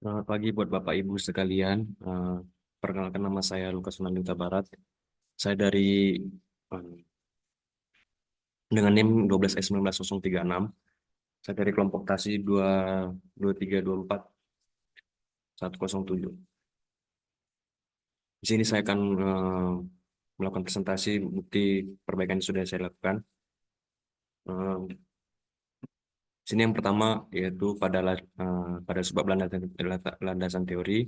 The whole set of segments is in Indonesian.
Selamat pagi buat Bapak Ibu sekalian. Perkenalkan nama saya Lukas Nandita Barat. Saya dari eh, dengan NIM 12S19036. Saya dari kelompok TASI 22324-107. Di sini saya akan melakukan presentasi bukti perbaikan yang sudah saya lakukan. Eh, Sini yang pertama yaitu pada sebab landasan teori,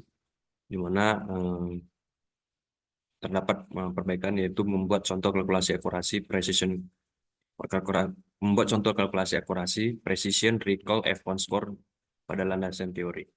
di mana terdapat perbaikan yaitu membuat contoh kalkulasi akurasi precision membuat contoh kalkulasi akurasi precision recall F1 score pada landasan teori.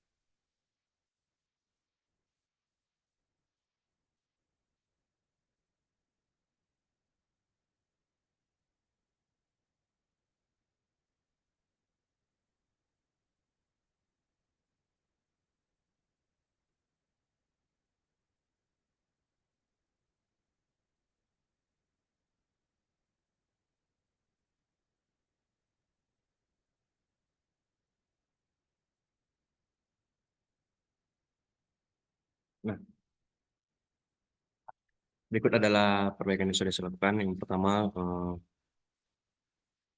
Nah, berikut adalah perbaikan yang sudah saya lakukan. Yang pertama,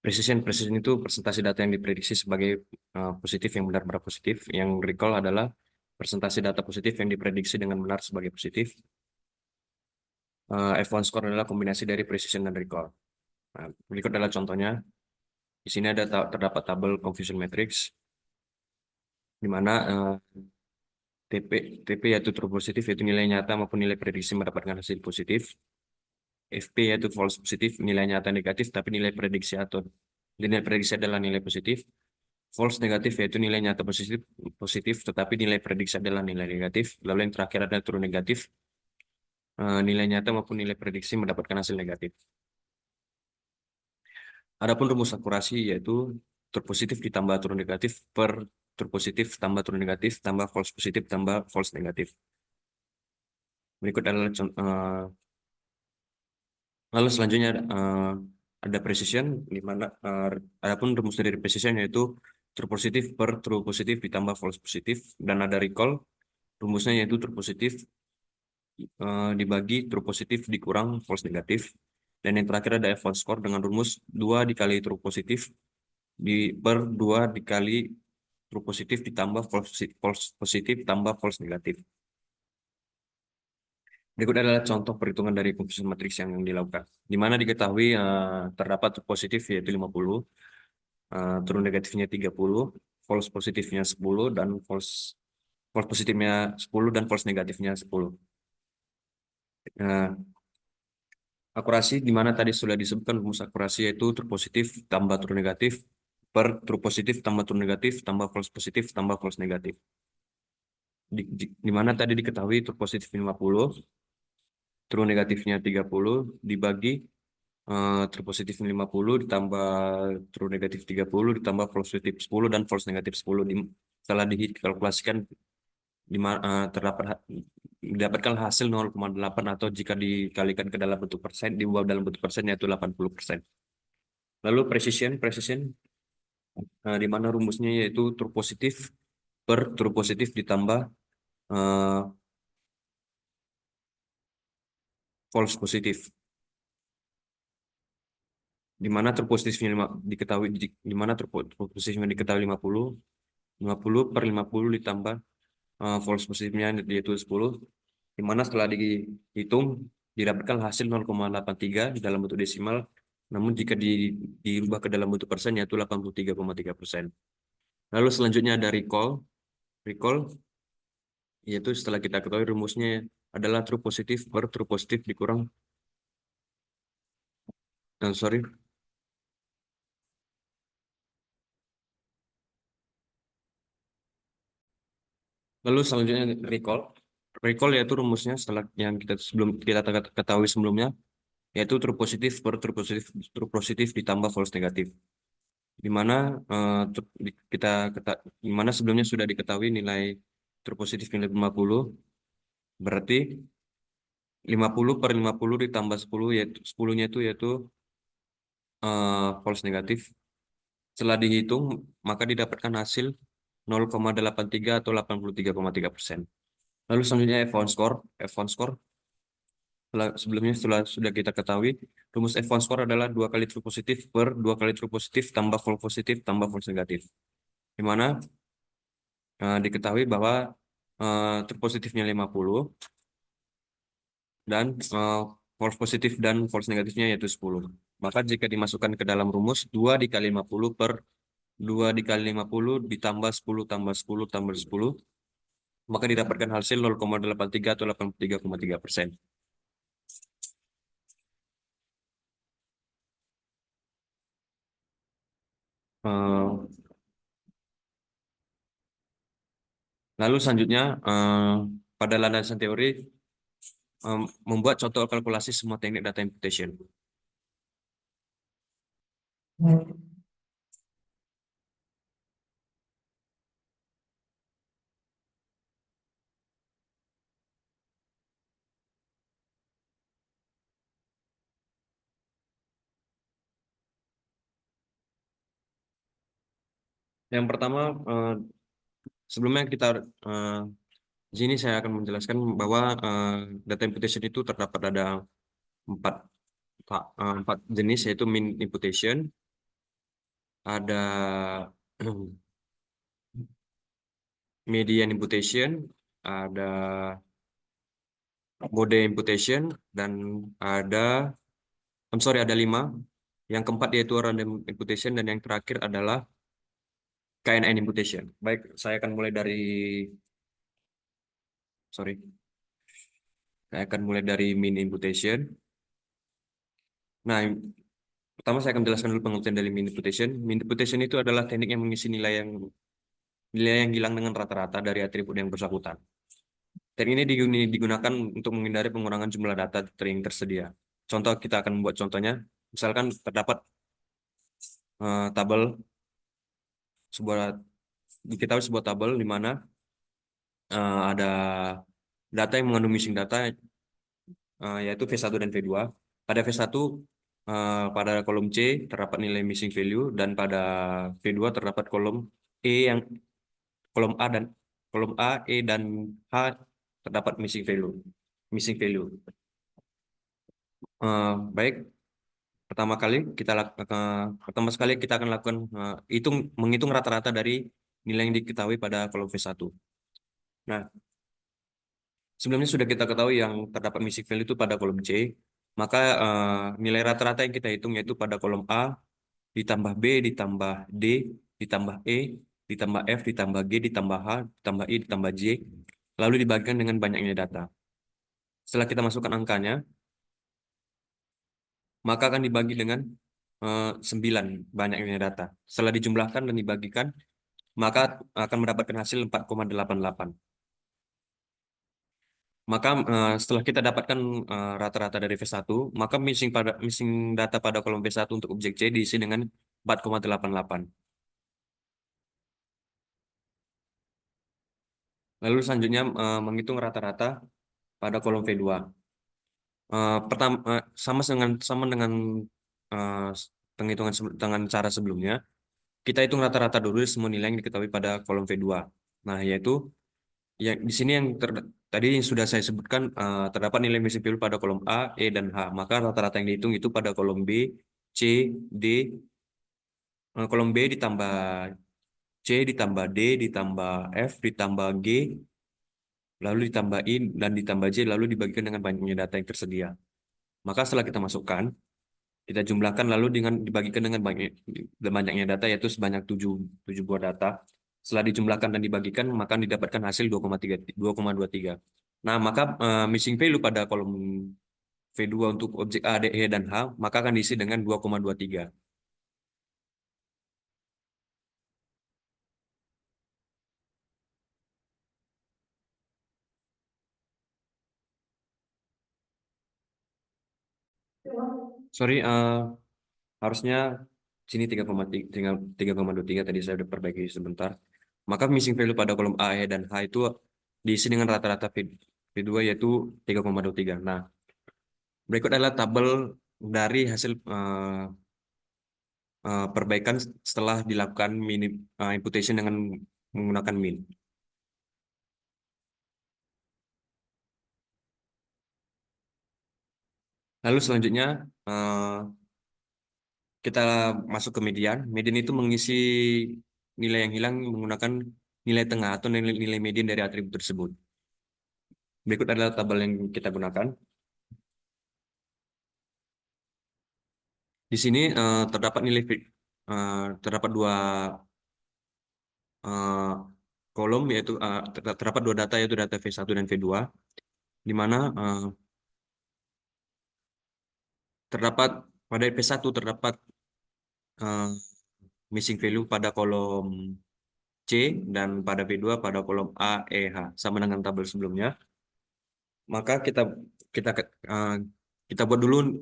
precision. Precision itu presentasi data yang diprediksi sebagai positif yang benar-benar positif. Yang recall adalah presentasi data positif yang diprediksi dengan benar sebagai positif. F1 score adalah kombinasi dari precision dan recall. Nah, berikut adalah contohnya. Di sini terdapat tabel confusion matrix, di mana TP, TP yaitu true positif, yaitu nilai nyata maupun nilai prediksi mendapatkan hasil positif. FP yaitu false positif, nilai nyata negatif, tapi nilai prediksi atau nilai prediksi adalah nilai positif. False negatif yaitu nilai nyata positif, positif, tetapi nilai prediksi adalah nilai negatif. Lalu yang terakhir adalah true negatif, nilai nyata maupun nilai prediksi mendapatkan hasil negatif. Adapun rumus akurasi yaitu true positif ditambah true negatif per true positif tambah true negatif tambah false positif tambah false negatif. Berikut adalah lalu selanjutnya ada precision, di mana adapun rumus dari precision yaitu true positif per true positif ditambah false positif, dan ada recall, rumusnya yaitu true positif dibagi true positif dikurang false negatif, dan yang terakhir ada F1 score dengan rumus 2 dikali true positif per 2 dikali true positif ditambah false positif tambah false negatif. Berikut adalah contoh perhitungan dari confusion matrix yang dilakukan, di mana diketahui terdapat true positif yaitu 50, true negatifnya 30, false positifnya 10, dan false positifnya 10 dan false negatifnya 10. Nah, akurasi di mana tadi sudah disebutkan rumus akurasi yaitu true positif tambah true negatif per true positif tambah true negatif tambah false positif tambah false negatif. Di mana tadi diketahui true positif 50, true negatifnya 30 dibagi true positif 50 ditambah true negatif 30 ditambah false positif 10 dan false negatif 10. Setelah dikalkulasikan mendapatkan hasil 0,8, atau jika dikalikan ke dalam bentuk persen, diubah dalam bentuk persen yaitu 80%. Lalu precision di mana rumusnya yaitu true positif per true positif ditambah eh, false positif, di mana true positifnya diketahui di mana true positifnya diketahui 50 per 50 ditambah false positifnya yaitu 10, di mana setelah dihitung didapatkan hasil 0,83 di dalam bentuk desimal, namun jika dirubah ke dalam bentuk persen yaitu 83,3%. Lalu selanjutnya ada recall yaitu setelah kita ketahui rumusnya adalah true positif per true positif dikurang sorry. Lalu selanjutnya recall yaitu rumusnya setelah yang kita ketahui sebelumnya, yaitu true positif ditambah false negatif, di mana di mana sebelumnya sudah diketahui nilai true positif nilai 50, berarti 50 per 50 ditambah 10 yaitu 10-nya yaitu false negatif. Setelah dihitung maka didapatkan hasil 0,83 atau 83,3%. Lalu selanjutnya F1 score. F1 score sebelumnya sudah kita ketahui, rumus F1 score adalah 2 kali true positif per 2 kali true positif tambah false positif tambah false negatif. Di mana diketahui bahwa true positifnya 50 dan false positif dan false negatifnya yaitu 10. Maka jika dimasukkan ke dalam rumus 2 dikali 50 per 2 dikali 50 ditambah 10 tambah 10 tambah 10, maka didapatkan hasil 0,83 atau 83,3%. Lalu selanjutnya pada landasan teori membuat contoh kalkulasi semua teknik data imputation. Yang pertama, sebelumnya kita di sini saya akan menjelaskan bahwa data imputation itu terdapat ada empat empat jenis, yaitu mean imputation, ada median imputation, ada mode imputation, dan ada 5. Yang keempat yaitu random imputation, dan yang terakhir adalah KNN imputation. Baik, saya akan mulai dari mean imputation. Nah, pertama saya akan jelaskan dulu pengertian dari mean imputation. Mean imputation itu adalah teknik yang mengisi nilai yang hilang dengan rata-rata dari atribut yang bersangkutan. Teknik ini digunakan untuk menghindari pengurangan jumlah data yang tersedia. Contoh, kita akan membuat contohnya. Misalkan terdapat tabel sebuah tabel di mana ada data yang mengandung missing data, yaitu V1 dan V2. Pada V1 pada kolom C terdapat nilai missing value, dan pada V2 terdapat kolom A dan kolom A, E dan H terdapat missing value. Baik, pertama sekali kita akan lakukan menghitung rata-rata dari nilai yang diketahui pada kolom V1. Nah, sebelumnya sudah kita ketahui yang terdapat missing value itu pada kolom C, maka nilai rata-rata yang kita hitung yaitu pada kolom A ditambah B ditambah D ditambah E ditambah F ditambah G ditambah H ditambah I ditambah J, lalu dibagikan dengan banyaknya data. Setelah kita masukkan angkanya, maka akan dibagi dengan 9 banyaknya data. Setelah dijumlahkan dan dibagikan, maka akan mendapatkan hasil 4,88. Maka setelah kita dapatkan rata-rata dari V1, maka missing data pada kolom V1 untuk objek C diisi dengan 4,88. Lalu selanjutnya menghitung rata-rata pada kolom V2. Pertama, sama dengan penghitungan dengan cara sebelumnya, kita hitung rata-rata dulu semua nilai yang diketahui pada kolom V2. Nah, yaitu di sini tadi yang sudah saya sebutkan, terdapat nilai missing value pada kolom A, E, dan H. Maka rata-rata yang dihitung itu pada kolom B, C, D, kolom B ditambah C ditambah D ditambah F ditambah G, lalu ditambah I dan ditambah J, lalu dibagikan dengan banyaknya data yang tersedia. Maka setelah kita masukkan, kita jumlahkan lalu dibagikan dengan banyaknya data, yaitu sebanyak 7 buah data. Setelah dijumlahkan dan dibagikan, maka didapatkan hasil 2,23. Nah, maka missing value pada kolom V2 untuk objek A, D, E, dan H, maka akan diisi dengan 2,23. Sorry, harusnya sini 3,23, tadi saya udah perbaiki sebentar. Maka missing value pada kolom A, E, dan H itu diisi dengan rata-rata V2 yaitu 3,23. Nah, berikut adalah tabel dari hasil perbaikan setelah dilakukan imputation dengan menggunakan min. Lalu selanjutnya kita masuk ke median. Median itu mengisi nilai yang hilang menggunakan nilai tengah atau nilai median dari atribut tersebut. Berikut adalah tabel yang kita gunakan. Di sini terdapat terdapat dua eh, kolom, yaitu terdapat dua data, yaitu data V1 dan V2, di mana terdapat pada V1 terdapat eh, missing value pada kolom C, dan pada V2 pada kolom A, E, H, sama dengan tabel sebelumnya. Maka kita eh, kita buat dulu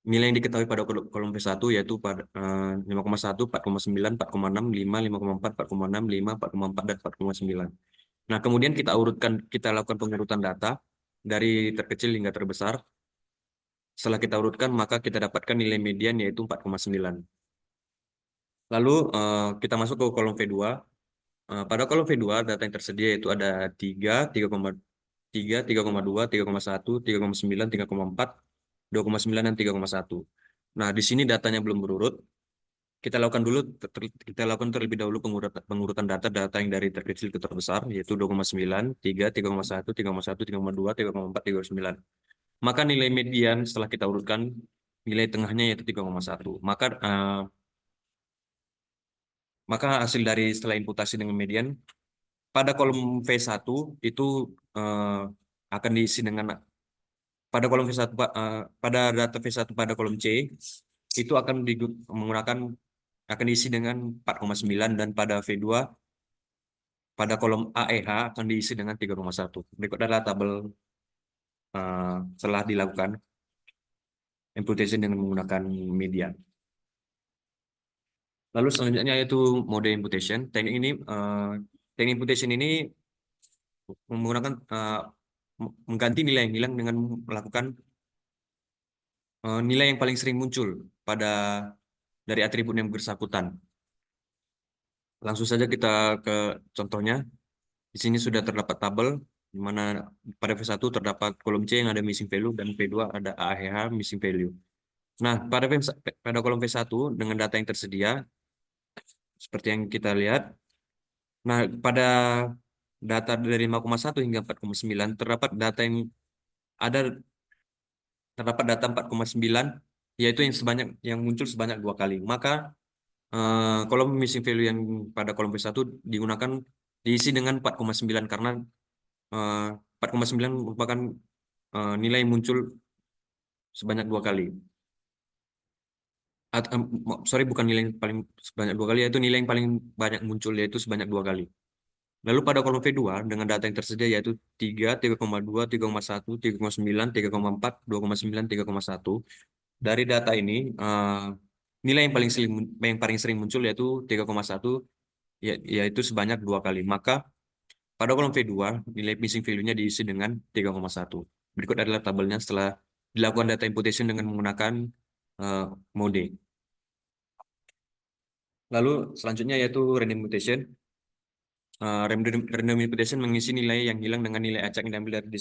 nilai yang diketahui pada kolom V1, yaitu pada 5,1, 4,9, 4,6, 5, 5,4, 4,6, 5, 4,4, dan 4,9. Nah, kemudian kita lakukan pengurutan data dari terkecil hingga terbesar. Setelah kita urutkan, maka kita dapatkan nilai median, yaitu 4,9. Lalu kita masuk ke kolom V2. Pada kolom V2, data yang tersedia yaitu ada 3, 3,3, 3,2, 3,1, 3,9, 3,4, 2,9, dan 3,1. Nah, di sini datanya belum berurut. Kita lakukan terlebih dahulu pengurutan data yang dari terkecil ke terbesar, yaitu 2,9, 3, 3,1, 3,1, 3,2, 3,4, 3,9. Maka nilai median setelah kita urutkan, nilai tengahnya yaitu 3,1. Maka hasil dari setelah imputasi dengan median, pada kolom V1 itu eh, akan diisi dengan pada kolom V1 pada data V1 pada kolom C itu akan diisi dengan 4,9, dan pada V2 pada kolom AEH akan diisi dengan 3,1. Berikut adalah tabel setelah dilakukan imputation dengan menggunakan median. Lalu selanjutnya yaitu mode imputation. Teknik imputation ini menggunakan mengganti nilai yang hilang dengan melakukan nilai yang paling sering muncul dari atribut yang bersangkutan. Langsung saja kita ke contohnya. Di sini sudah terdapat tabel di mana pada V1 terdapat kolom C yang ada missing value, dan V2 ada AHH missing value. Nah, pada kolom V1 dengan data yang tersedia seperti yang kita lihat. Nah, pada data dari 5,1 hingga 4,9 ada terdapat data 4,9, yaitu yang muncul sebanyak 2 kali. Maka kolom missing value yang pada kolom V1 diisi dengan 4,9, karena 4,9 merupakan nilai yang muncul sebanyak 2 kali. Sorry, bukan nilai yang paling sebanyak 2 kali, yaitu nilai yang paling banyak muncul, yaitu sebanyak 2 kali. Lalu pada kolom V2 dengan data yang tersedia yaitu 3, 3,2, 3,1, 3,9, 3,4, 2,9, 3,1. Dari data ini nilai yang paling sering muncul yaitu 3,1, yaitu sebanyak 2 kali. Maka pada kolom V2 nilai missing value-nya diisi dengan 3,1. Berikut adalah tabelnya setelah dilakukan data imputation dengan menggunakan mode. Lalu selanjutnya yaitu random imputation. Random imputation mengisi nilai yang hilang dengan nilai acak yang diambil dari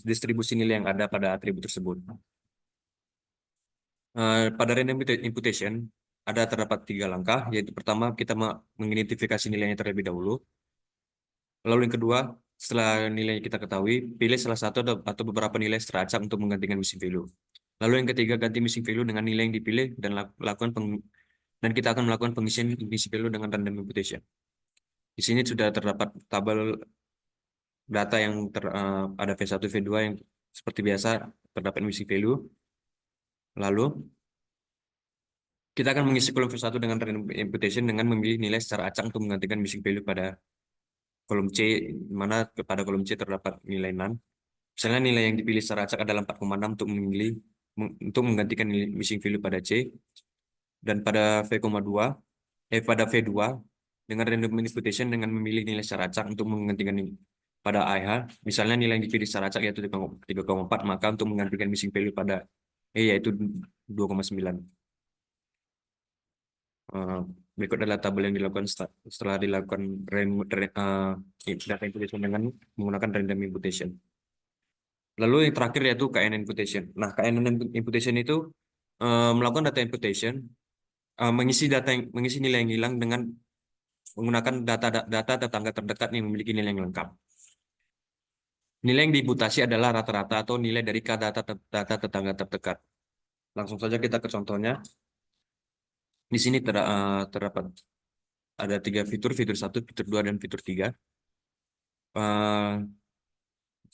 distribusi nilai yang ada pada atribut tersebut. Pada random imputation terdapat 3 langkah, yaitu pertama kita mengidentifikasi nilainya terlebih dahulu. Lalu yang kedua, setelah nilai kita ketahui, pilih salah satu atau beberapa nilai secara acak untuk menggantikan missing value. Lalu yang ketiga, ganti missing value dengan nilai yang dipilih dan kita akan melakukan pengisian missing value dengan random imputation. Di sini sudah terdapat tabel data yang ada V1, V2 yang seperti biasa terdapat missing value. Lalu kita akan mengisi kolom V1 dengan random imputation dengan memilih nilai secara acak untuk menggantikan missing value pada kolom C, di mana pada kolom C terdapat nilai none. Misalnya nilai yang dipilih secara acak adalah 4,6 untuk menggantikan nilai missing value pada C, dan pada pada V2 dengan random imputation dengan memilih nilai secara acak untuk menggantikan pada AH, misalnya nilai yang dipilih secara acak yaitu 3,4, maka untuk menggantikan missing value pada E yaitu 2,9. Berikut adalah tabel yang dilakukan setelah dilakukan data imputation dengan menggunakan random imputation. Lalu yang terakhir yaitu KNN imputation. Nah, KNN imputation itu melakukan data imputation, mengisi nilai yang hilang dengan menggunakan data tetangga terdekat yang memiliki nilai yang lengkap. Nilai yang diimputasi adalah rata-rata atau nilai dari data tetangga terdekat. Langsung saja kita ke contohnya. Di sini terdapat ada 3 fitur, fitur 1, fitur 2, dan fitur 3.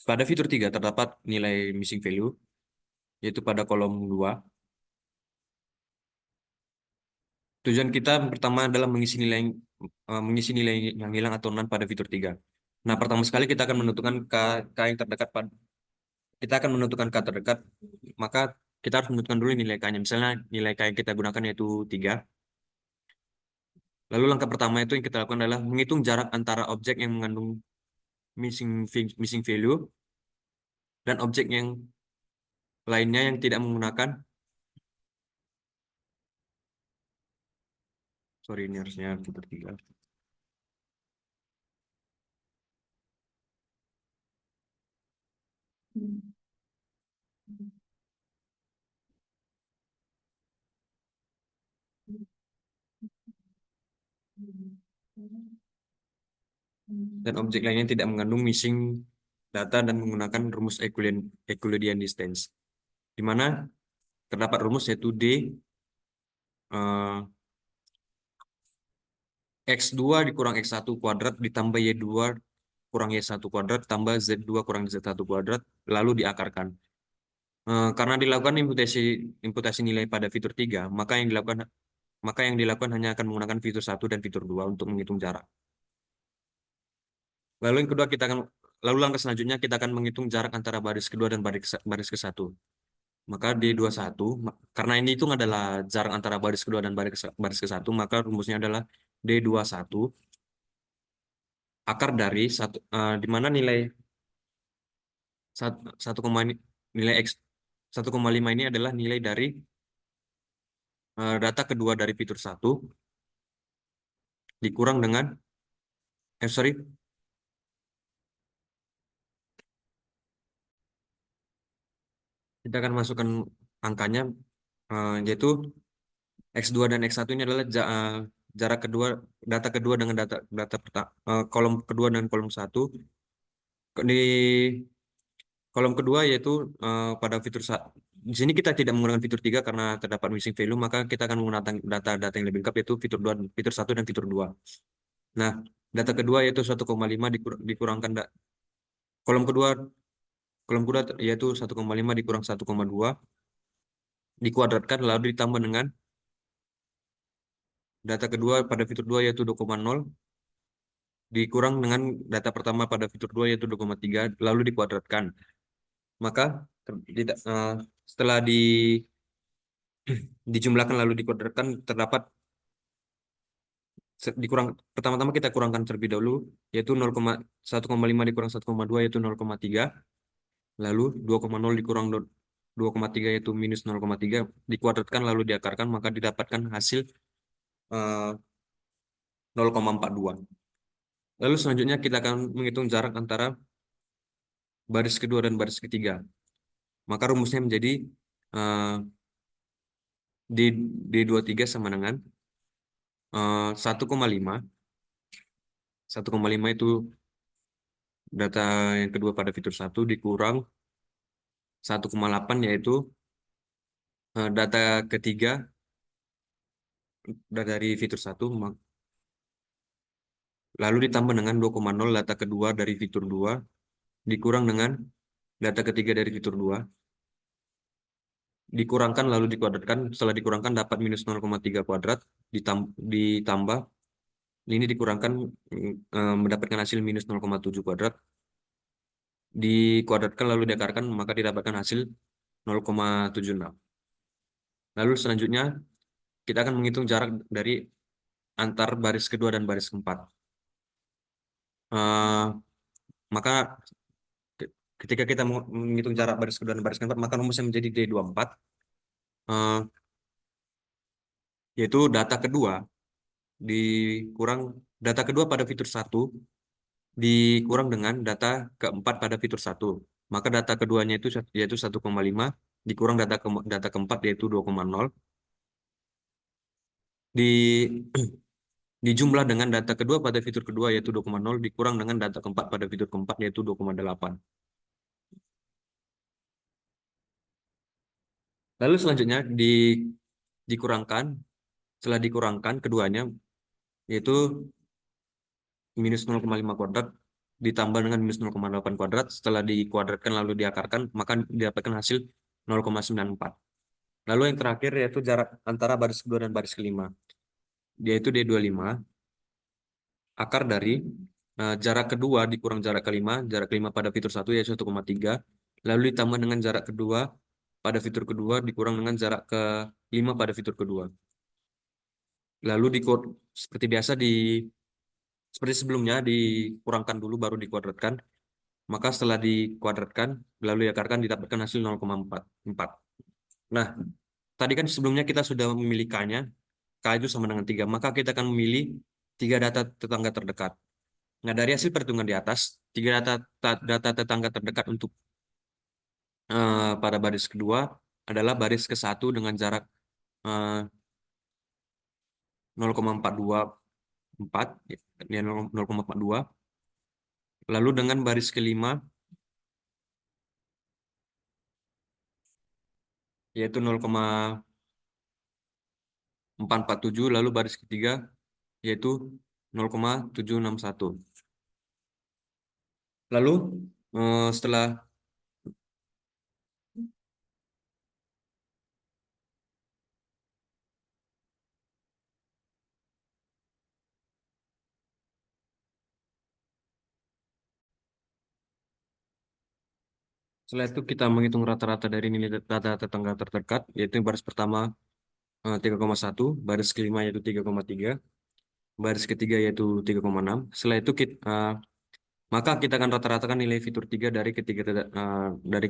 Pada fitur 3 terdapat nilai missing value, yaitu pada kolom 2. Tujuan kita pertama adalah mengisi nilai yang hilang atau none pada fitur 3. Nah, pertama sekali kita akan menentukan K yang terdekat kita akan menentukan K terdekat, maka kita harus menentukan dulu nilai K-nya. Misalnya nilai K yang kita gunakan yaitu 3. Lalu langkah pertama itu yang kita lakukan adalah menghitung jarak antara objek yang mengandung missing value dan objek yang lainnya yang tidak menggunakan. Sorry, ini harusnya fitur 3. Dan objek lainnya tidak mengandung missing data dan menggunakan rumus Euclidean distance, di mana terdapat rumus yaitu D X2 dikurang X1 kuadrat ditambah Y2 kurang Y1 kuadrat tambah Z2 kurang Z1 kuadrat lalu diakarkan. Karena dilakukan imputasi nilai pada fitur 3, maka yang dilakukan hanya akan menggunakan fitur 1 dan fitur 2 untuk menghitung jarak. Lalu langkah selanjutnya kita akan menghitung jarak antara baris kedua dan baris ke-1. Maka D21, karena ini hitung adalah jarak antara baris kedua dan baris ke-1, maka rumusnya adalah D21 akar dari di mana nilai 1,5 ini adalah nilai dari data kedua dari fitur 1 dikurang dengan sorry, kita akan masukkan angkanya, yaitu X2 dan X1 ini adalah jarak kedua, data kedua dengan kolom kedua dan kolom 1. Di kolom kedua yaitu pada fitur di sini kita tidak menggunakan fitur 3 karena terdapat missing value, maka kita akan menggunakan data yang lebih lengkap yaitu fitur 2, fitur 1 dan fitur 2. Nah, data kedua yaitu 1,5 dikurangkan kolom kedua yaitu 1,5 dikurang 1,2 dikuadratkan lalu ditambah dengan data kedua pada fitur 2 yaitu 2,0 dikurang dengan data pertama pada fitur 2 yaitu 2,3 lalu dikuadratkan. Maka setelah dijumlahkan lalu dikuadratkan terdapat pertama-tama kita kurangkan terlebih dahulu yaitu 1,5 dikurang 1,2 yaitu 0,3, lalu 2,0 dikurang 2,3 yaitu minus 0,3 dikuadratkan lalu diakarkan, maka didapatkan hasil 0,42. Lalu selanjutnya kita akan menghitung jarak antara baris kedua dan baris ketiga. Maka rumusnya menjadi D23 sama dengan 1,5. 1,5 itu data yang kedua pada fitur 1 dikurang 1,8 yaitu data ketiga dari fitur 1, lalu ditambah dengan 2,0 data kedua dari fitur 2 dikurang dengan data ketiga dari fitur 2 dikurangkan lalu dikuadratkan, setelah dikurangkan dapat minus 0,3 kuadrat ditambah ini dikurangkan mendapatkan hasil minus 0,7 kuadrat dikuadratkan lalu diakarkan, maka didapatkan hasil 0,76. Lalu selanjutnya kita akan menghitung jarak dari antar baris kedua dan baris keempat. Maka ketika kita menghitung jarak baris kedua dan baris keempat, maka rumusnya menjadi D24, yaitu data kedua dikurang data kedua pada fitur 1 dikurang dengan data keempat pada fitur 1. Maka data keduanya itu yaitu 1,5 dikurang data keempat yaitu 2,0 di dijumlah dengan data kedua pada fitur kedua yaitu 2,0 dikurang dengan data keempat pada fitur keempat yaitu 2,8. Lalu selanjutnya dikurangkan, setelah dikurangkan keduanya yaitu minus 0,5 kuadrat ditambah dengan minus 0,8 kuadrat, setelah dikuadratkan lalu diakarkan maka didapatkan hasil 0,94. Lalu yang terakhir yaitu jarak antara baris kedua dan baris kelima, yaitu D25, akar dari jarak kedua dikurang jarak kelima pada fitur 1 yaitu 1,3, lalu ditambah dengan jarak kedua pada fitur kedua dikurang dengan jarak ke 5 pada fitur kedua. Lalu seperti biasa seperti sebelumnya dikurangkan dulu baru dikuadratkan. Maka setelah dikuadratkan lalu diakarkan didapatkan hasil 0,44. Nah, tadi kan sebelumnya kita sudah memilih K-nya. K itu sama dengan 3. Maka kita akan memilih 3 data tetangga terdekat. Nah, dari hasil perhitungan di atas, 3 data tetangga terdekat untuk pada baris kedua adalah baris ke-1 dengan jarak 0,424, ya 0,42. Lalu dengan baris kelima yaitu 0,447, lalu baris ketiga yaitu 0,761. Lalu setelah itu kita menghitung rata-rata dari nilai data tetangga terdekat, yaitu baris pertama 3,1, baris kelima yaitu 3,3, baris ketiga yaitu 3,6. Setelah itu maka kita akan rata-ratakan nilai fitur 3 dari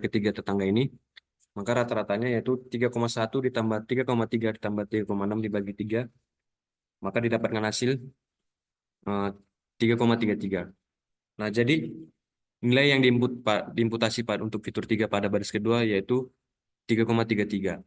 ketiga tetangga ini. Maka rata-ratanya yaitu 3,1 ditambah 3,3 ditambah 3,6 dibagi 3, maka didapatkan hasil 3,33. Nah, jadi nilai yang diimputasi untuk fitur 3 pada baris kedua yaitu 3,33.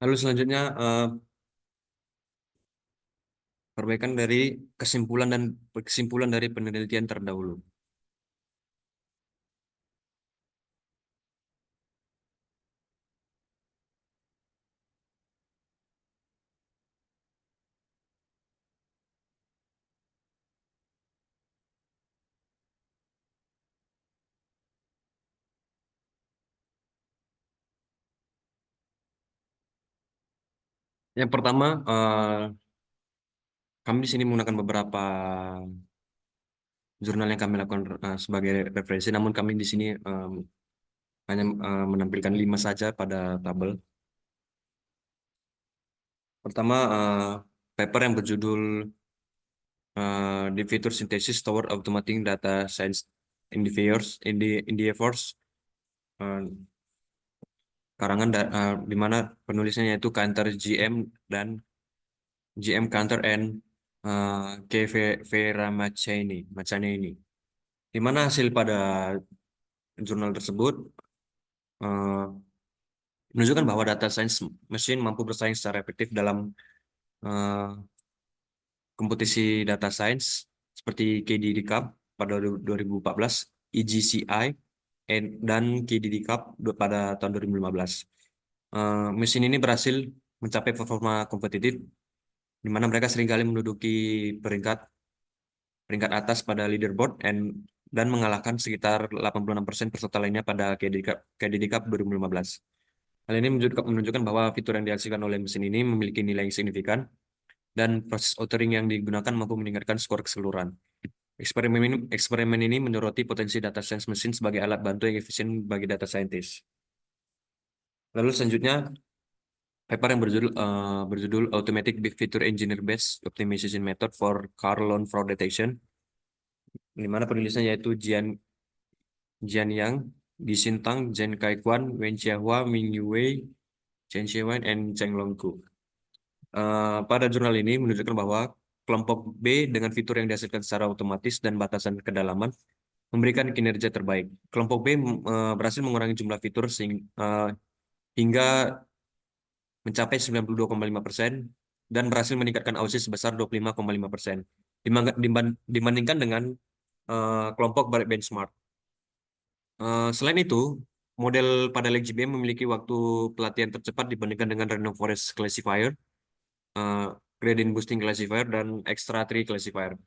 Lalu selanjutnya perbaikan dari kesimpulan dari penelitian terdahulu. Yang pertama, kami di sini menggunakan beberapa jurnal yang kami lakukan sebagai referensi, namun kami di sini hanya menampilkan 5 saja pada tabel. Pertama, paper yang berjudul The Feature Synthesis Toward Automating Data Science Endeavors, karangan di mana penulisnya yaitu Kanter GM dan GM Kanter and K. Vera Macciani, di mana hasil pada jurnal tersebut menunjukkan bahwa data science machine mampu bersaing secara efektif dalam kompetisi data science seperti KDD Cup pada 2014, EGCI, dan KDD Cup pada tahun 2015. Mesin ini berhasil mencapai performa kompetitif, di mana mereka seringkali menduduki peringkat atas pada leaderboard dan mengalahkan sekitar 86% peserta lainnya pada KDD Cup 2015. Hal ini menunjukkan bahwa fitur yang dihasilkan oleh mesin ini memiliki nilai yang signifikan dan proses authoring yang digunakan mampu meningkatkan skor keseluruhan. Eksperimen ini menyoroti potensi data science mesin sebagai alat bantu yang efisien bagi data scientist. Lalu selanjutnya, paper yang berjudul Automatic Big Feature Engineer Based Optimization Method for Car Loan Fraud Detection, di mana penulisnya yaitu Jian Yang, Di Xintang, Zhen Kaikwan, Wen Xiahua, Ming Yue, Chen Xiaowen, and Cheng Longku. Pada jurnal ini menunjukkan bahwa kelompok B dengan fitur yang dihasilkan secara otomatis dan batasan kedalaman memberikan kinerja terbaik. Kelompok B berhasil mengurangi jumlah fitur hingga mencapai 92,5% dan berhasil meningkatkan AUSI sebesar 25,5% dibandingkan dengan kelompok balik benchmark. Selain itu, model pada LegGBM memiliki waktu pelatihan tercepat dibandingkan dengan Random Forest Classifier, uh, Gradient Boosting Classifier, dan Extra Tree Classifier.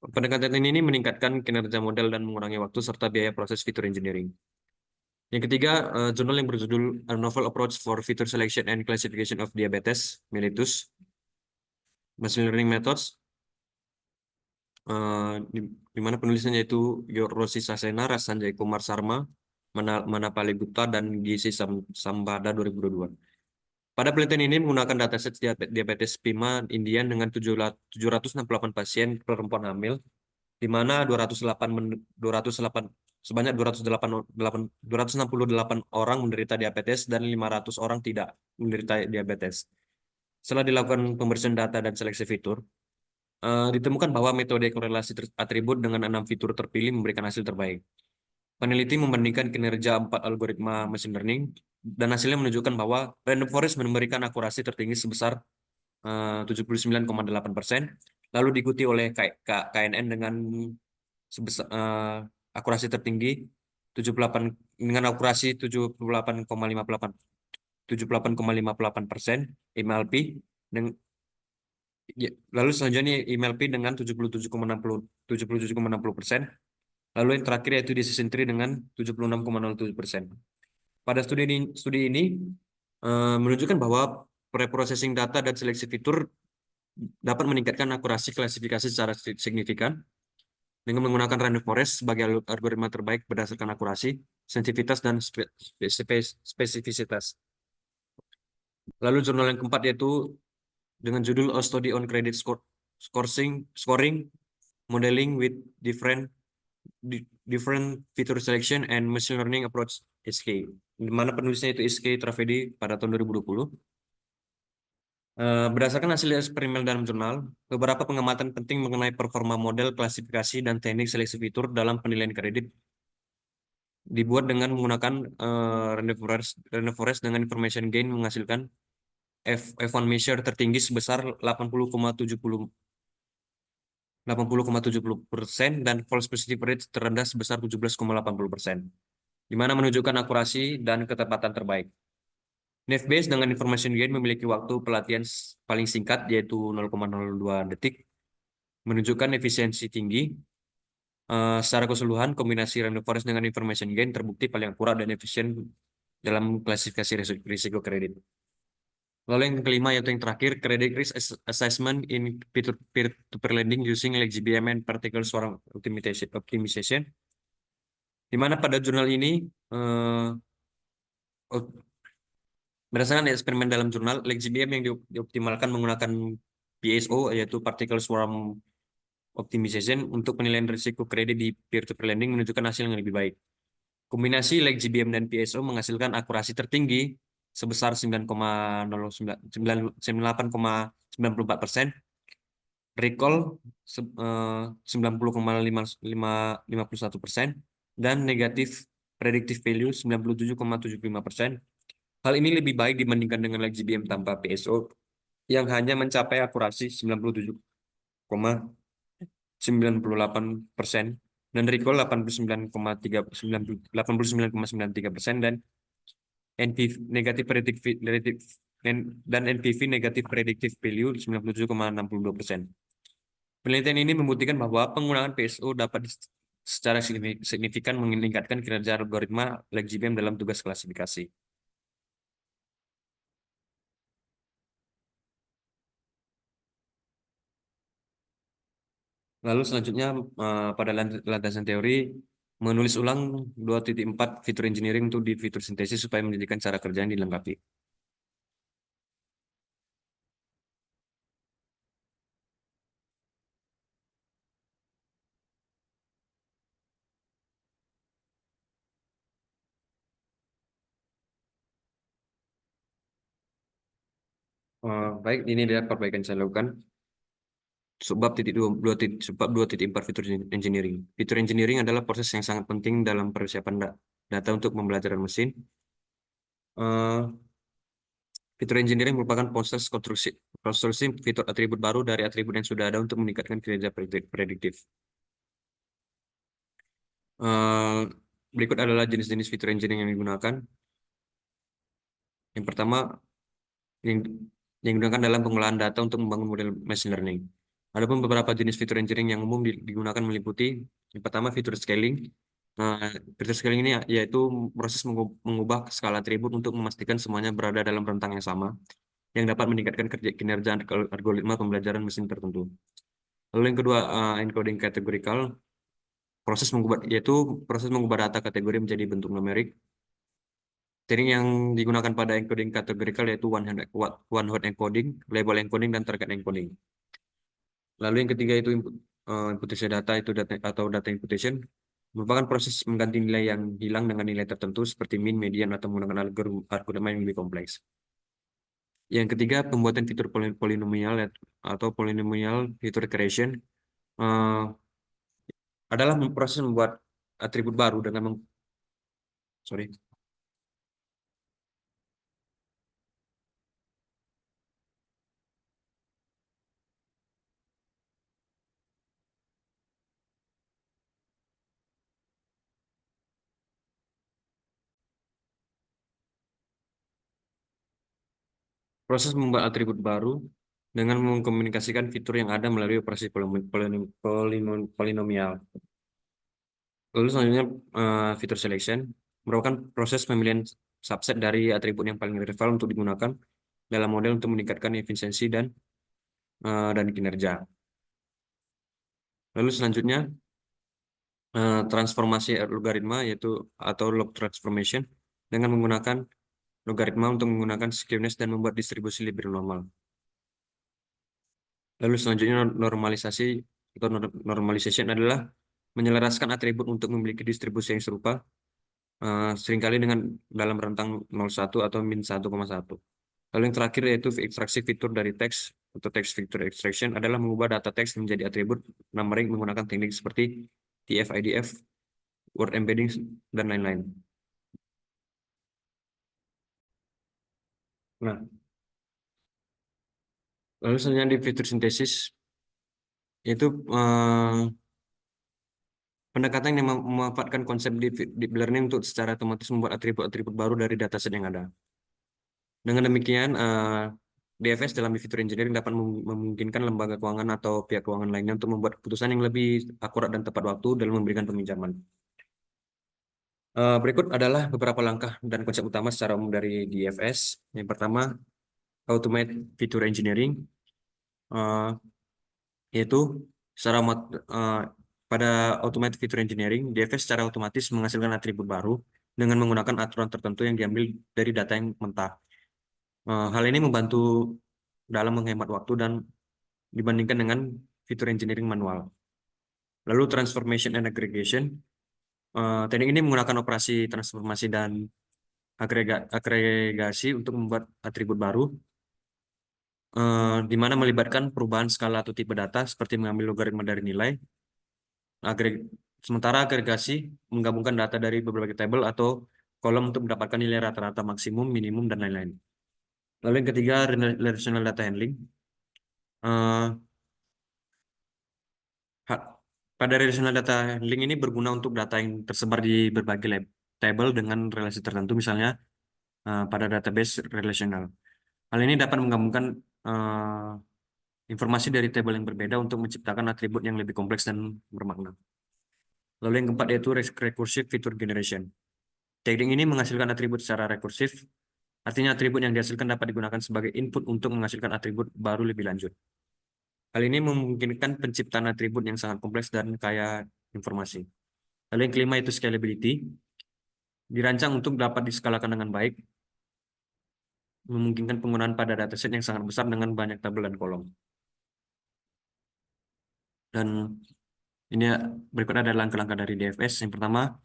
Pendekatan ini meningkatkan kinerja model dan mengurangi waktu serta biaya proses fitur engineering. Yang ketiga, jurnal yang berjudul A Novel Approach for Feature Selection and Classification of Diabetes mellitus, Machine Learning Methods, di mana penulisnya yaitu Rosi Sasena, Sanjay Kumar Sarma, Manapali Gupta, dan Gizi Sambada 2022. Pada penelitian ini menggunakan dataset diabetes PIMA Indian dengan 768 pasien perempuan hamil, di mana 208 sebanyak 268 orang menderita diabetes dan 500 orang tidak menderita diabetes. Setelah dilakukan pembersihan data dan seleksi fitur, ditemukan bahwa metode korelasi atribut dengan 6 fitur terpilih memberikan hasil terbaik. Peneliti membandingkan kinerja 4 algoritma machine learning dan hasilnya menunjukkan bahwa Random Forest memberikan akurasi tertinggi sebesar 79,8%, lalu diikuti oleh KNN dengan sebesar akurasi tertinggi 78 dengan akurasi 78,58%, MLP dengan lalu selanjutnya MLP dengan 77,60%, lalu yang terakhir yaitu decision tree dengan 76,07%. Pada studi ini menunjukkan bahwa preprocessing data dan seleksi fitur dapat meningkatkan akurasi klasifikasi secara signifikan dengan menggunakan Random Forest sebagai algoritma terbaik berdasarkan akurasi, sensitivitas, dan spesifisitas. Lalu jurnal yang keempat yaitu dengan judul A Study on Credit Scoring, Modeling with Different Feature Selection and Machine Learning Approach SK, di mana penulisnya itu SK Trivedi pada tahun 2020. Berdasarkan hasil eksperimen dalam jurnal, beberapa pengamatan penting mengenai performa model, klasifikasi, dan teknik seleksi fitur dalam penilaian kredit dibuat dengan menggunakan Random Forest dengan information gain menghasilkan F1 measure tertinggi sebesar 80,70% dan false positive rate terendah sebesar 17,80%, di mana menunjukkan akurasi dan ketepatan terbaik. Naive dengan information gain memiliki waktu pelatihan paling singkat yaitu 0,02 detik, menunjukkan efisiensi tinggi. Secara keseluruhan, kombinasi Random Forest dengan information gain terbukti paling akurat dan efisien dalam klasifikasi risiko kredit. Lalu yang kelima yaitu yang terakhir, Credit Risk Assessment in Peer-to-Peer Lending using LegGBM and Particle Swarm Optimization, di mana pada jurnal ini berdasarkan eksperimen dalam jurnal, LegGBM yang dioptimalkan menggunakan PSO yaitu Particle Swarm Optimization untuk penilaian risiko kredit di peer-to-peer lending menunjukkan hasil yang lebih baik. Kombinasi LegGBM dan PSO menghasilkan akurasi tertinggi sebesar 98,94%, recall 90,51%, dan negatif predictive value 97,75%. Hal ini lebih baik dibandingkan dengan LegGBM tanpa PSO yang hanya mencapai akurasi 97,98% dan recall 89,93% dan NPV negatif predictive value 97,62%. Penelitian ini membuktikan bahwa penggunaan PSO dapat secara signifikan meningkatkan kinerja algoritma LegGBM dalam tugas klasifikasi. Lalu selanjutnya pada landasan teori menulis ulang 2.4 fitur engineering untuk di fitur sintesis supaya menjadikan cara kerja yang dilengkapi. Baik, ini dia perbaikan yang saya lakukan. Subbab titik dua, subbab 2.4 fitur engineering. Fitur engineering adalah proses yang sangat penting dalam persiapan data untuk pembelajaran mesin. Eh, Fitur engineering merupakan proses konstruksi fitur atribut baru dari atribut yang sudah ada untuk meningkatkan kinerja prediktif. Eh, Berikut adalah jenis-jenis fitur engineering yang digunakan. Yang pertama, yang yang digunakan dalam pengolahan data untuk membangun model machine learning. Adapun beberapa jenis fitur engineering yang umum digunakan meliputi yang pertama fitur scaling. Nah, fitur scaling ini yaitu proses mengubah skala atribut untuk memastikan semuanya berada dalam rentang yang sama, yang dapat meningkatkan kinerja algoritma pembelajaran mesin tertentu. Lalu yang kedua, encoding categorical, yaitu proses mengubah data kategori menjadi bentuk numerik. Teknik yang digunakan pada encoding categorical yaitu one hot encoding, label encoding, dan target encoding. Lalu yang ketiga itu imputation data itu data atau data imputation merupakan proses mengganti nilai yang hilang dengan nilai tertentu seperti min, median, atau menggunakan algoritma yang lebih kompleks. Yang ketiga, pembuatan fitur polinomial atau polynomial feature creation eh, adalah proses membuat atribut baru dengan sorry. Proses membuat atribut baru dengan mengkomunikasikan fitur yang ada melalui operasi polinomial. Lalu selanjutnya fitur selection merupakan proses pemilihan subset dari atribut yang paling relevan untuk digunakan dalam model untuk meningkatkan efisiensi dan kinerja. Lalu selanjutnya transformasi logaritma yaitu atau log transformation dengan menggunakan logaritma untuk menggunakan skewness dan membuat distribusi lebih normal. Lalu selanjutnya normalisasi atau normalization adalah menyelaraskan atribut untuk memiliki distribusi yang serupa, seringkali dengan dalam rentang 0,1 atau min 1,1. Lalu yang terakhir yaitu ekstraksi fitur dari teks atau text feature extraction adalah mengubah data teks menjadi atribut numbering menggunakan teknik seperti TF-IDF, word embedding, dan lain-lain. Nah, lalu selanjutnya di fitur sintesis yaitu pendekatan yang memanfaatkan konsep deep learning untuk secara otomatis membuat atribut-atribut baru dari dataset yang ada. Dengan demikian, DFS dalam fitur engineering dapat memungkinkan lembaga keuangan atau pihak keuangan lainnya untuk membuat keputusan yang lebih akurat dan tepat waktu dalam memberikan peminjaman. Berikut adalah beberapa langkah dan konsep utama secara umum dari DFS. Yang pertama, automate feature engineering, uh, yaitu secara uh, pada automate feature engineering, DFS secara otomatis menghasilkan atribut baru dengan menggunakan aturan tertentu yang diambil dari data yang mentah. Hal ini membantu dalam menghemat waktu dan dibandingkan dengan fitur engineering manual. Lalu transformation and aggregation. Teknik ini menggunakan operasi transformasi dan agregasi untuk membuat atribut baru, di mana melibatkan perubahan skala atau tipe data seperti mengambil logaritma dari nilai. Sementara agregasi menggabungkan data dari beberapa tabel atau kolom untuk mendapatkan nilai rata-rata maksimum, minimum, dan lain-lain. Lalu yang ketiga, relational data handling. Eh, Pada relational data handling ini berguna untuk data yang tersebar di berbagai table dengan relasi tertentu, misalnya pada database relational. Hal ini dapat menggabungkan informasi dari tabel yang berbeda untuk menciptakan atribut yang lebih kompleks dan bermakna. Lalu yang keempat yaitu recursive feature generation. Teknik ini menghasilkan atribut secara rekursif, artinya atribut yang dihasilkan dapat digunakan sebagai input untuk menghasilkan atribut baru lebih lanjut. Hal ini memungkinkan penciptaan atribut yang sangat kompleks dan kaya informasi. Lalu yang kelima itu scalability, dirancang untuk dapat diskalakan dengan baik, memungkinkan penggunaan pada dataset yang sangat besar dengan banyak tabel dan kolom. Dan ini berikut ada langkah-langkah dari DFS. Yang pertama,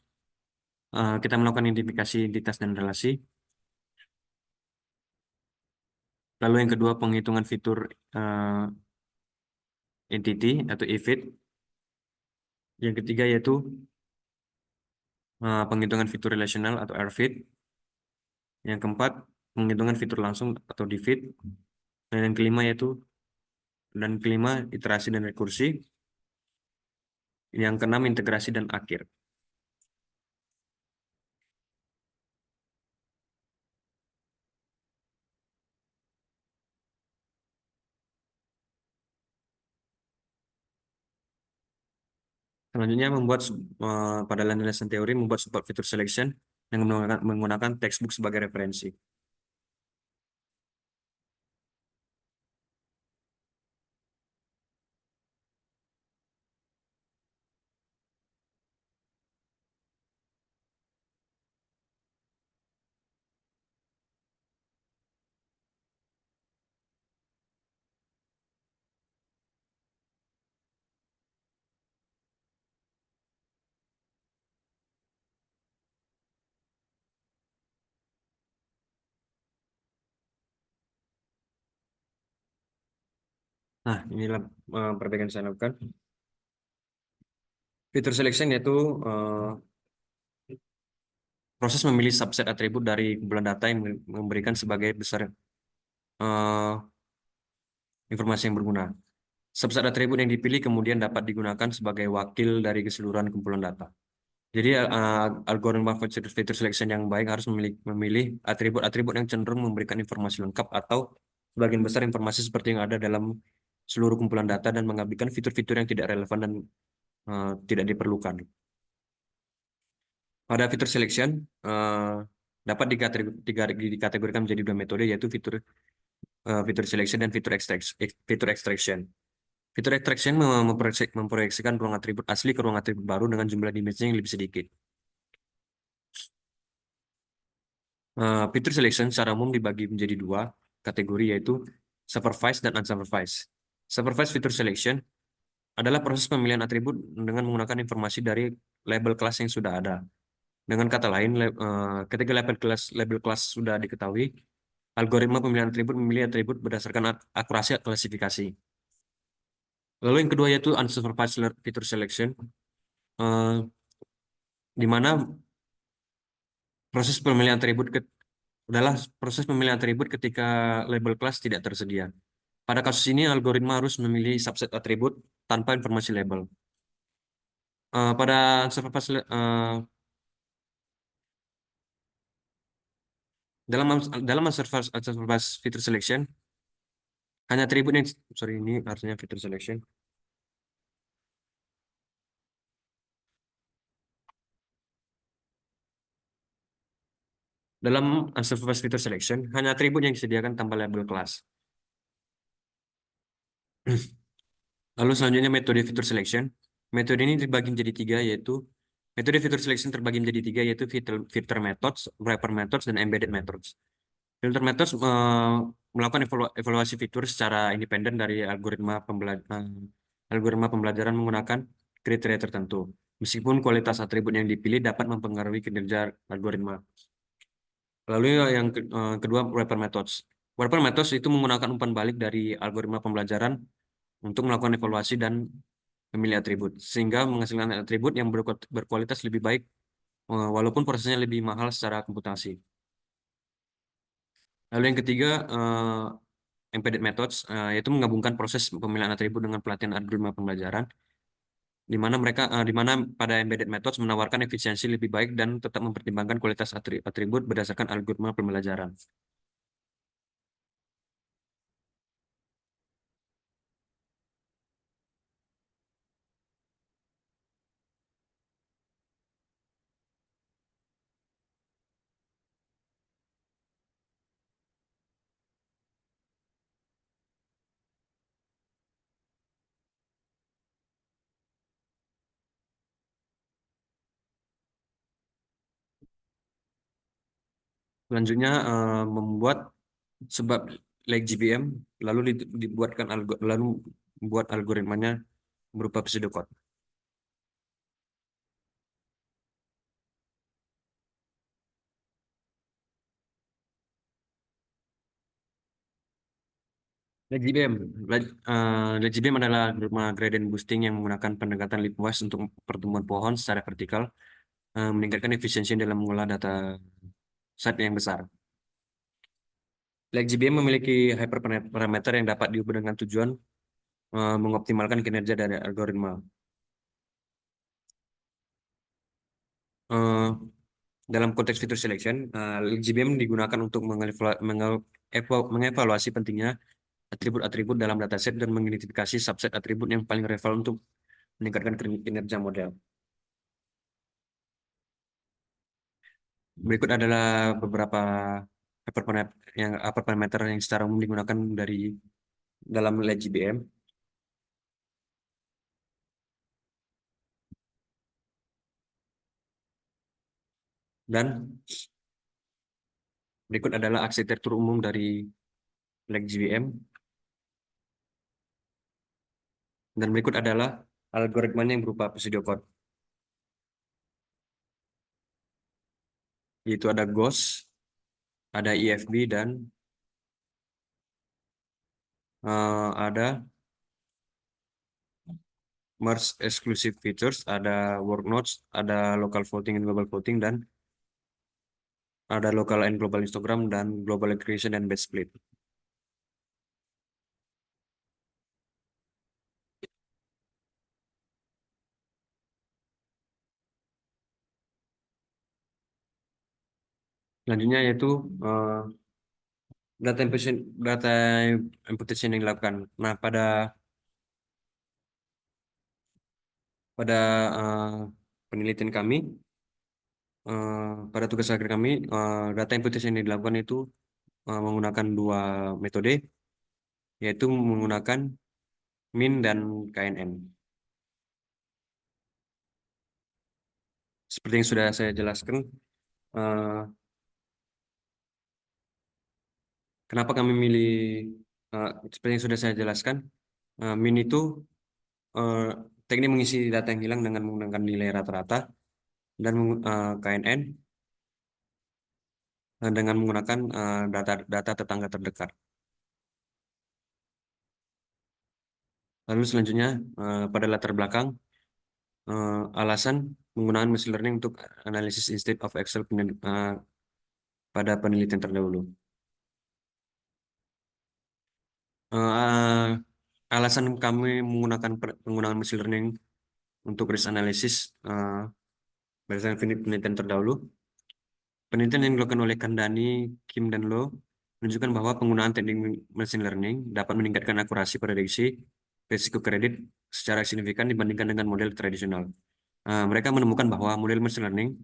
kita melakukan identifikasi entitas dan relasi. Lalu yang kedua, penghitungan fitur entity atau IFIT. Yang ketiga yaitu penghitungan fitur relasional atau RFID. Yang keempat, penghitungan fitur langsung atau DFID. Dan yang kelima yaitu iterasi dan rekursi. Yang keenam, integrasi dan akhir. Selanjutnya pada landasan teori membuat support fitur selection yang menggunakan textbook sebagai referensi. Nah, inilah perbaikan yang saya lakukan. Fitur selection yaitu proses memilih subset atribut dari kumpulan data yang memberikan sebagai besar eh, informasi yang berguna. Subset atribut yang dipilih kemudian dapat digunakan sebagai wakil dari keseluruhan kumpulan data. Jadi algoritma fitur selection yang baik harus memilih atribut-atribut yang cenderung memberikan informasi lengkap atau sebagian besar informasi seperti yang ada dalam seluruh kumpulan data dan mengabaikan fitur-fitur yang tidak relevan dan tidak diperlukan. Pada fitur selection dapat dikategorikan menjadi dua metode yaitu fitur selection dan fitur extraction. Fitur extraction memproyeksikan ruang atribut asli ke ruang atribut baru dengan jumlah dimensi yang lebih sedikit. Fitur selection secara umum dibagi menjadi dua kategori yaitu supervised dan unsupervised. Supervised fitur selection adalah proses pemilihan atribut dengan menggunakan informasi dari label kelas yang sudah ada. Dengan kata lain, ketika label kelas sudah diketahui, algoritma pemilihan atribut memilih atribut berdasarkan akurasi klasifikasi. Lalu yang kedua yaitu unsupervised fitur selection, eh, di mana proses pemilihan atribut adalah proses pemilihan atribut ketika label kelas tidak tersedia. Pada kasus ini, algoritma harus memilih subset atribut tanpa informasi label. Pada unsupervised, dalam unsupervised fitur selection, hanya atribut yang, sorry ini artinya fitur selection. Dalam unsupervised fitur selection, hanya atribut yang disediakan tanpa label kelas. Lalu selanjutnya metode fitur selection. Metode ini dibagi menjadi tiga, yaitu metode fitur selection terbagi menjadi tiga, yaitu filter methods, wrapper methods, dan embedded methods. Filter methods melakukan evaluasi fitur secara independen dari algoritma pembelajaran menggunakan kriteria tertentu. Meskipun kualitas atribut yang dipilih dapat mempengaruhi kinerja algoritma. Lalu kedua, wrapper methods. Wrapper methods itu menggunakan umpan balik dari algoritma pembelajaran untuk melakukan evaluasi dan memilih atribut, sehingga menghasilkan atribut yang berkualitas lebih baik, walaupun prosesnya lebih mahal secara komputasi. Lalu yang ketiga, embedded methods, yaitu menggabungkan proses pemilihan atribut dengan pelatihan algoritma pembelajaran, di mana pada embedded methods menawarkan efisiensi lebih baik dan tetap mempertimbangkan kualitas atribut berdasarkan algoritma pembelajaran. Selanjutnya membuat sebab like GBM lalu dibuatkan lalu membuat algoritmanya berupa pseudocode. LGBM. LGBM adalah algoritma gradient boosting yang menggunakan pendekatan leapwise untuk pertumbuhan pohon secara vertikal, meningkatkan efisiensi dalam mengolah data set yang besar. LGBM memiliki hyperparameter yang dapat diubah dengan tujuan mengoptimalkan kinerja dari algoritma. Eh, Dalam konteks feature selection, LGBM digunakan untuk mengevaluasi pentingnya atribut-atribut dalam dataset dan mengidentifikasi subset atribut yang paling relevan untuk meningkatkan kinerja model. Berikut adalah beberapa hyperparameter yang secara umum digunakan dalam LGBM. Dan berikut adalah arsitektur umum dari LGBM. Dan berikut adalah algoritmanya yang berupa pseudocode, yaitu ada GAUSS, ada IFB, dan ada merge exclusive features, ada work nodes, ada local voting and global voting, dan ada local and global histogram, dan global aggregation dan batch split. Selanjutnya yaitu data imputation yang dilakukan. Nah, pada eh, penelitian kami, pada tugas akhir kami, data imputation yang dilakukan itu menggunakan dua metode, yaitu menggunakan min dan KNN. Seperti yang sudah saya jelaskan, eh, kenapa kami milih, seperti yang sudah saya jelaskan, min itu eh, teknik mengisi data yang hilang dengan menggunakan nilai rata-rata, dan KNN dengan menggunakan data tetangga terdekat. Lalu selanjutnya, pada latar belakang, alasan penggunaan machine learning untuk analisis instead of Excel pada penelitian terdahulu. Eh, Alasan kami menggunakan penggunaan machine learning untuk risk analysis berdasarkan penelitian terdahulu. Penelitian yang dilakukan oleh Kandani, Kim, dan Lo menunjukkan bahwa penggunaan teknik machine learning dapat meningkatkan akurasi prediksi risiko kredit secara signifikan dibandingkan dengan model tradisional. Mereka menemukan bahwa model machine learning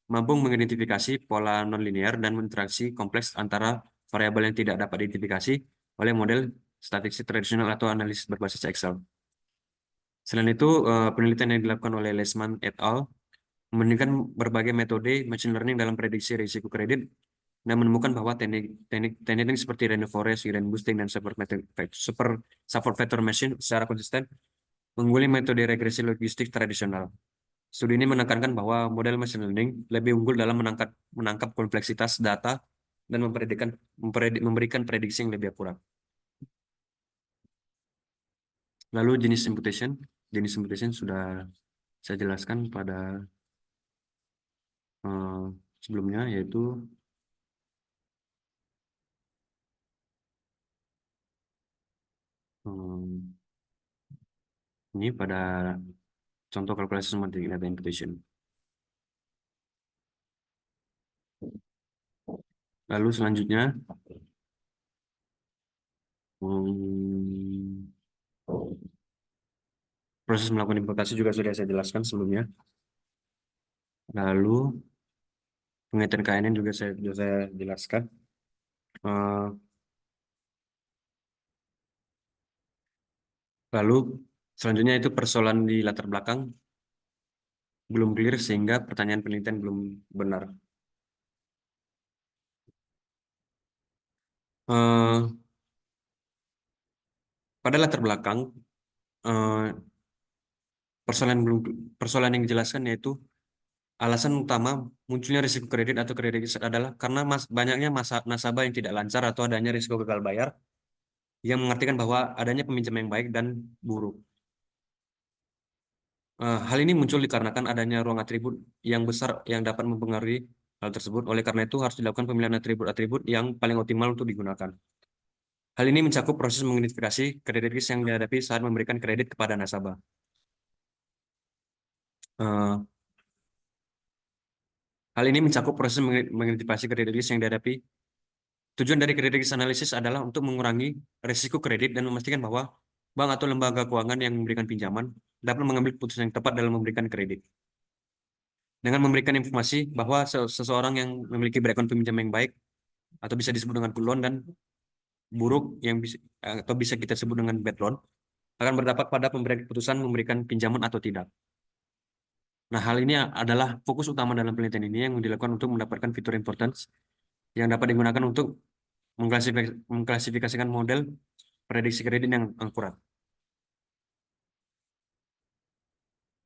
mampu mengidentifikasi pola nonlinear dan interaksi kompleks antara variabel yang tidak dapat diidentifikasi oleh model statistik tradisional atau analisis berbasis Excel. Selain itu, penelitian yang dilakukan oleh Lesman et al. Membandingkan berbagai metode machine learning dalam prediksi risiko kredit dan menemukan bahwa teknik seperti random forest, gradient boosting, dan support vector machine secara konsisten mengungguli metode regresi logistik tradisional. Studi ini menekankan bahwa model machine learning lebih unggul dalam menangkap kompleksitas data dan memberikan prediksi yang lebih akurat. Lalu jenis imputation sudah saya jelaskan pada sebelumnya, yaitu ini pada contoh kalkulasi semantik data imputation. Lalu selanjutnya, proses melakukan imputasi juga sudah saya jelaskan sebelumnya. Lalu pengertian KNN juga sudah saya jelaskan. Eh, Lalu selanjutnya itu persoalan di latar belakang belum clear sehingga pertanyaan penelitian belum benar. Eh, pada latar belakang eh, persoalan persoalan yang dijelaskan yaitu alasan utama munculnya risiko kredit atau kredit risk adalah karena banyaknya nasabah yang tidak lancar atau adanya risiko gagal bayar yang mengartikan bahwa adanya peminjam yang baik dan buruk. Hal ini muncul dikarenakan adanya ruang atribut yang besar yang dapat mempengaruhi hal tersebut. Oleh karena itu harus dilakukan pemilihan atribut-atribut yang paling optimal untuk digunakan. Hal ini mencakup proses mengidentifikasi kredit risk yang dihadapi saat memberikan kredit kepada nasabah. Eh, Hal ini mencakup proses mengidentifikasi kredit risk yang dihadapi. Tujuan dari kredit risk analysis adalah untuk mengurangi risiko kredit dan memastikan bahwa bank atau lembaga keuangan yang memberikan pinjaman dapat mengambil keputusan yang tepat dalam memberikan kredit. Dengan memberikan informasi bahwa seseorang yang memiliki background peminjam yang baik atau bisa disebut dengan good loan dan buruk yang bisa atau bisa kita sebut dengan bad loan akan berdampak pada pemberian keputusan memberikan pinjaman atau tidak. Nah, hal ini adalah fokus utama dalam penelitian ini yang dilakukan untuk mendapatkan fitur importance yang dapat digunakan untuk mengklasifikasikan model prediksi kredit yang akurat.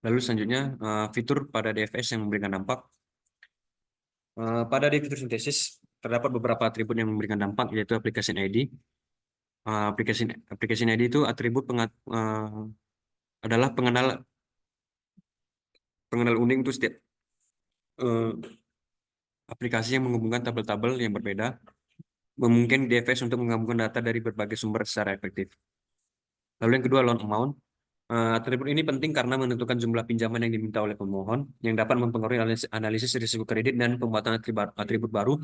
Lalu selanjutnya fitur pada DFS yang memberikan dampak. Pada fitur sintesis terdapat beberapa atribut yang memberikan dampak yaitu application ID. Application ID itu atribut adalah pengenal pengenal unik untuk setiap eh, aplikasi yang menghubungkan tabel-tabel yang berbeda, memungkinkan DFS untuk menggabungkan data dari berbagai sumber secara efektif. Lalu yang kedua, loan amount. Atribut ini penting karena menentukan jumlah pinjaman yang diminta oleh pemohon, yang dapat mempengaruhi analisis risiko kredit dan pembuatan atribut baru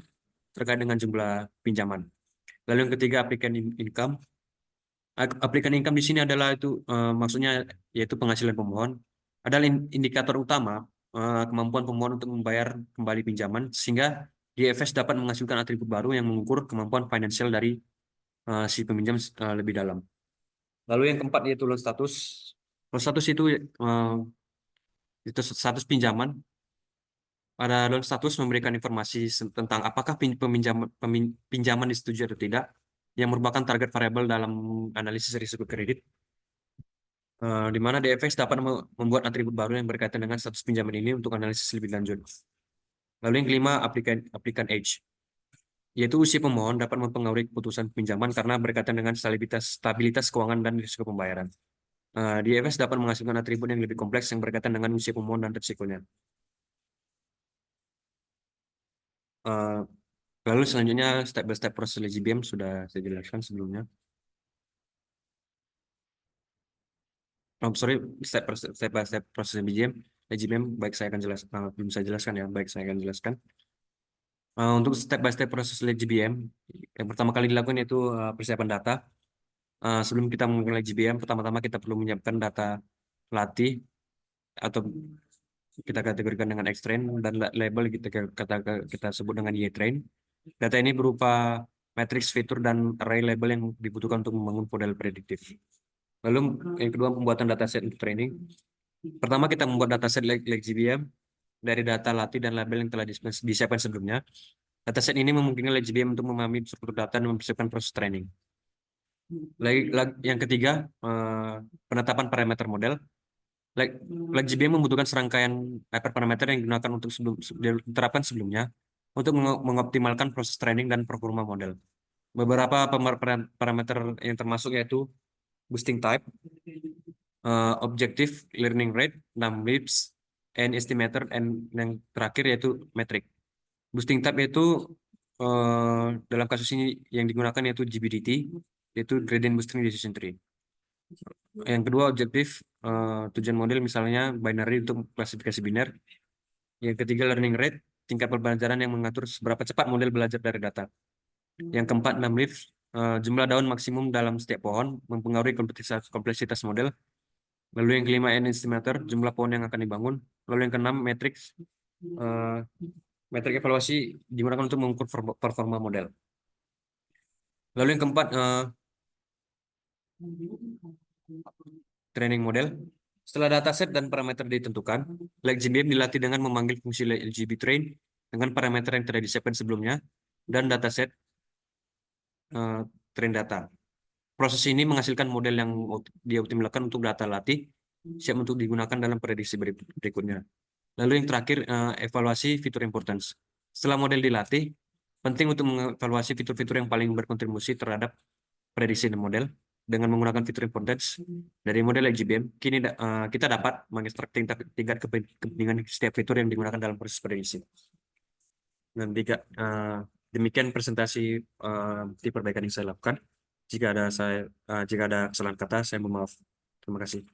terkait dengan jumlah pinjaman. Lalu yang ketiga, applicant income. Applicant income di sini adalah itu maksudnya yaitu penghasilan pemohon. Adalah indikator utama kemampuan pemohon untuk membayar kembali pinjaman sehingga DFS dapat menghasilkan atribut baru yang mengukur kemampuan finansial dari si peminjam lebih dalam. Lalu yang keempat yaitu loan status. Loan status itu status pinjaman. Pada loan status memberikan informasi tentang apakah pinjaman disetujui atau tidak, yang merupakan target variabel dalam analisis risiko kredit. Di mana DFX dapat membuat atribut baru yang berkaitan dengan status pinjaman ini untuk analisis lebih lanjut. Lalu yang kelima, applicant age, yaitu usia pemohon dapat mempengaruhi keputusan pinjaman karena berkaitan dengan stabilitas keuangan dan risiko pembayaran. DFS dapat menghasilkan atribut yang lebih kompleks yang berkaitan dengan usia pemohon dan risikonya. Uh, Lalu selanjutnya step by step proses LGBM sudah saya jelaskan sebelumnya. Oh, sorry, step by step proses LGBM baik saya akan jelaskan, belum saya jelaskan ya, baik saya akan jelaskan. Untuk step by step proses LGBM, yang pertama kali dilakukan yaitu persiapan data. Sebelum kita memulai LGBM, pertama-tama kita perlu menyiapkan data latih atau kita kategorikan dengan X-train dan label kita sebut dengan Y-train. Data ini berupa matriks, fitur, dan array label yang dibutuhkan untuk membangun model prediktif. Lalu yang kedua, pembuatan dataset untuk training. Pertama kita membuat dataset LGBM dari data latih dan label yang telah disiapkan sebelumnya. Dataset ini memungkinkan LGBM untuk memahami struktur data dan mempersiapkan proses training. Yang ketiga, penetapan parameter model. LGBM membutuhkan serangkaian hyperparameter yang digunakan untuk diterapkan sebelumnya untuk mengoptimalkan proses training dan performa model. Beberapa parameter yang termasuk yaitu boosting type, objective learning rate, numBIPS, and estimator, and yang terakhir yaitu metrik. Boosting type yaitu dalam kasus ini yang digunakan yaitu GBDT, yaitu Gradient Boosting Decision Tree. Yang kedua objektif tujuan model misalnya binary untuk klasifikasi biner. Yang ketiga learning rate, tingkat pembelajaran yang mengatur seberapa cepat model belajar dari data. Yang keempat numLeaf, jumlah daun maksimum dalam setiap pohon mempengaruhi kompleksitas model. Lalu yang kelima N estimator, jumlah pohon yang akan dibangun. Lalu yang keenam metrik evaluasi digunakan untuk mengukur performa model. Lalu yang keempat training model. Setelah dataset dan parameter ditentukan, LGBM dilatih dengan memanggil fungsi LGB train dengan parameter yang telah disiapkan sebelumnya dan dataset trend data. Proses ini menghasilkan model yang dioptimalkan untuk data latih, siap untuk digunakan dalam prediksi berikutnya. Lalu yang terakhir, evaluasi fitur importance. Setelah model dilatih, penting untuk mengevaluasi fitur-fitur yang paling berkontribusi terhadap prediksi model. Dengan menggunakan fitur importance dari model IGBM, kini kita dapat mengekstrak tingkat kepentingan setiap fitur yang digunakan dalam proses prediksi. Dan demikian presentasi di perbaikan yang saya lakukan. Jika ada kesalahan kata, saya mohon maaf. Terima kasih.